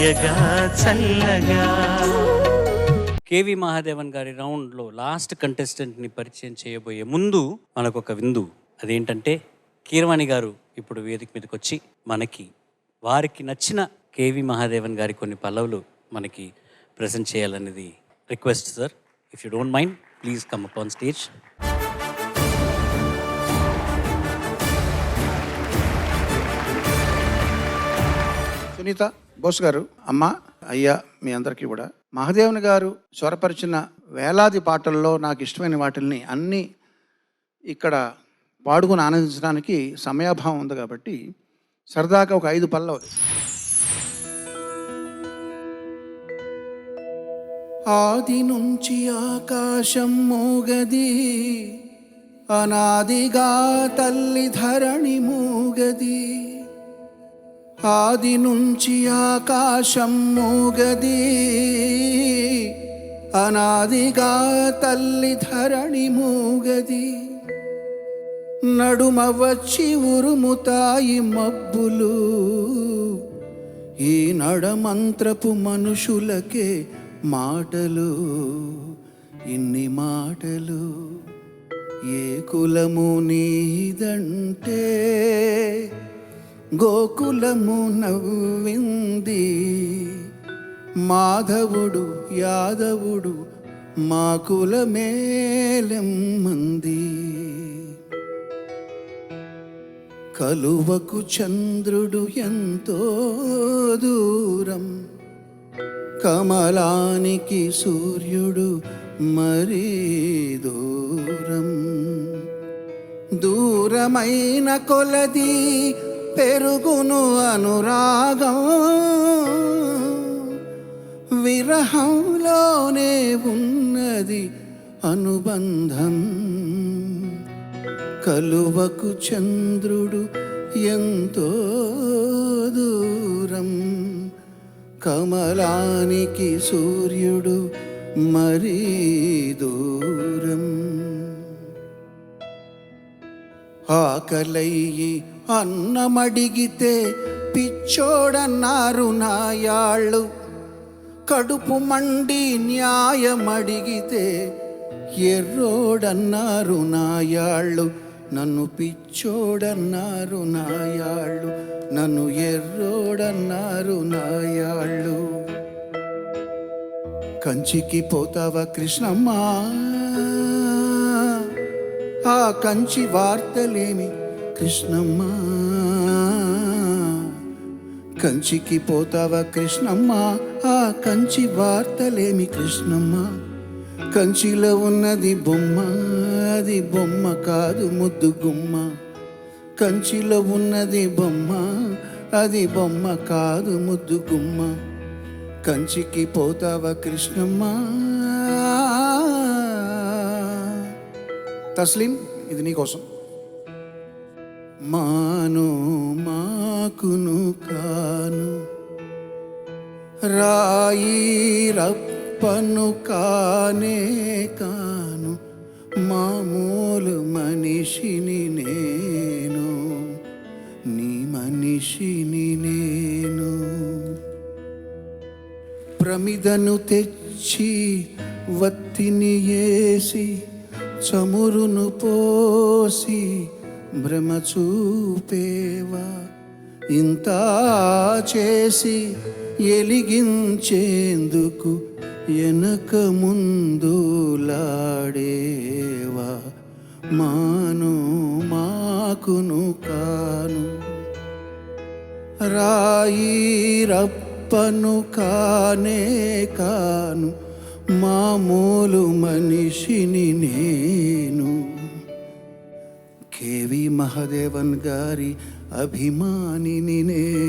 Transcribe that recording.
తీయగా చల్లగా. కేవి మహాదేవన్ గారి రౌండ్లో లాస్ట్ కంటెస్టెంట్ని పరిచయం చేయబోయే ముందు మనకు ఒక విందు. అదేంటంటే కీరవాణి గారు ఇప్పుడు వేదిక మీదకి వచ్చి మనకి వారికి నచ్చిన కేవి మహాదేవన్ గారి కొన్ని పల్లవులు మనకి ప్రజెంట్ చేయాలనేది request sir. If you don't mind please come up on stage. Sunitha Bose garu, అమ్మ, అయ్యా, మీ అందరికీ కూడా మహాదేవన్ గారు స్వరపరిచిన వేలాది పాటల్లో నాకు ఇష్టమైన వాటిల్ని అన్నీ ఇక్కడ పాడుకుని ఆనందించడానికి సమయాభావం ఉంది కాబట్టి సరదాగా ఒక 5 పల్లవులు. ఆది నుంచి ఆకాశం మూగది, అనాదిగా తల్లి ధరణి మూగది. ఆది నుంచి ఆకాశం మూగది, అనాదిగా తల్లి ధరణి మూగది. నడుమ వచ్చి ఉరుముతాయి మబ్బులు, ఈ నడమంత్రపు మనుషులకే మాటలు. ఇన్ని మాటలు ఏ కులము నీదంటే గోకులము నవ్వింది. మాధవుడు యాదవుడు మా కులమేలెమ్మంది. కలువకు చంద్రుడు ఎంతో దూరం, కమలానికి సూర్యుడు మరీ దూరం. దూరమైన కొలది పెరుగును అనురాగం, విరహంలోనే ఉన్నది అనుబంధం. కలువకు చంద్రుడు ఎంతో దూరం, కమలానికి సూర్యుడు మరీ దూరం. ఆకలయ్యి అన్నమడిగితే పిచ్చోడన్నారు నాయాళ్ళు, కడుపు మండి న్యాయమడిగితే ఎర్రోడన్నారు నాయాళ్ళు. నన్ను పిచ్చోడన్నారు నాయాళ్ళు, నన్ను ఎర్రోడన్నారు నాయాళ్ళు. కంచికి పోతావా కృష్ణమ్మ, ఆ కంచి వార్తలేమి కృష్ణమ్మ. కంచికి పోతావా కృష్ణమ్మ, ఆ కంచి వార్తలేమి కృష్ణమ్మ. కంచిలో ఉన్నది బొమ్మ, అది బొమ్మ కాదు ముద్దు గుమ్మ. కంచిలో ఉన్నది బొమ్మ, అది బొమ్మ కాదు ముద్దు గుమ్మ. కంచికి పోతావా కృష్ణమ్మ. తస్లీం, ఇది నీకోసం. మాను మాకును కాను, రాయి రప్పను కానే కాను, మామూలు మనిషిని నేను, నీ మనిషిని నేను. ప్రమిదను తెచ్చి వత్తిని వేసి చమురును పోసి భ్రమ చూపేవా. ఇంత చేసి ఎలిగించేందుకు వెనక ముందులాడేవా. మాను మాకును కాను, రాయి రప్పను కానే కాను, మామూలు మనిషిని నేను. కేవి మహాదేవన్ గారి అభిమానిని నేను.